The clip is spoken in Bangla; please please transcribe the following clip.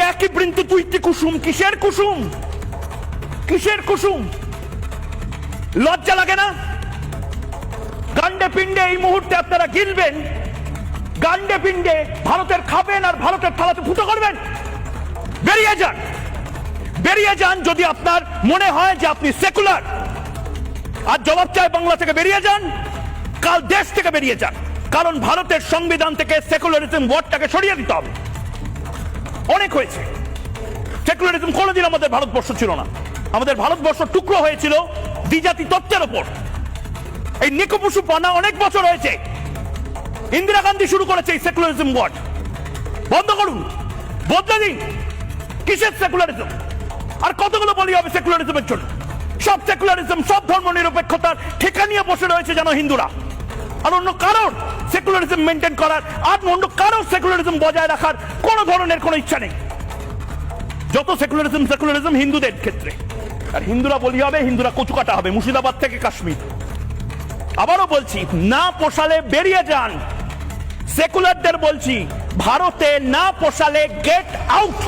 একই বৃন্ত তুইতে কুসুম, কিসের কুসুম, কিসের কুসুম? লজ্জা লাগে না? গান্ডে পিণ্ডে এই মুহূর্তে আপনারা গিলবেন, গান্ডে পিণ্ডে ভারতের খাবেন আর ভারতের থালাতে ফুটো করবেন। বেরিয়ে যান, বেরিয়ে যান। যদি আপনার মনে হয় যে আপনি সেকুলার আর জবাব চায় বাংলা থেকে, বেরিয়ে যান। কাল দেশ থেকে বেরিয়ে যান, কারণ ভারতের সংবিধান থেকে সেকুলারিজম ওয়ার্ডটাকে সরিয়ে দিতে হবে। অনেক হয়েছে। সেকুলারিজম কোনোদিন আমাদের ভারতবর্ষ ছিল না। আমাদের ভারতবর্ষ টুকরো হয়েছিল দ্বিজাতি তত্ত্বের ওপর। এই নিকপুষু পানা অনেক বছর হয়েছে। ইন্দিরা গান্ধী শুরু করেছে এই সেকুলারিজম ওয়ার্ড। বন্ধ করুন, বদলে দিন। কিসের সেকুলারিজম? আর কতগুলো বলি হবে সেকুলারিজমের জন্য? সব সেকুলারিজম, সব ধর্ম নিরপেক্ষতার ঠেকা নিয়ে বসে রয়েছে যেন হিন্দুরা। আর অন্য কারোর সেকুলারিজম মেনটেন করার, আর অন্য কারোর সেকুলারিজম বজায় রাখার কোনো ধরনের কোনো ইচ্ছা নেই। যত সেকুলারিজম, সেকুলারিজম হিন্দুদের ক্ষেত্রে। আর হিন্দুরা বলি হবে, হিন্দুরা কচুকাটা হবে, মুর্শিদাবাদ থেকে কাশ্মীর। আবারও বলছি, না পোষালে বেরিয়ে যান। সেকুলারদের বলছি, ভারতে না পোষালে গেট আউট।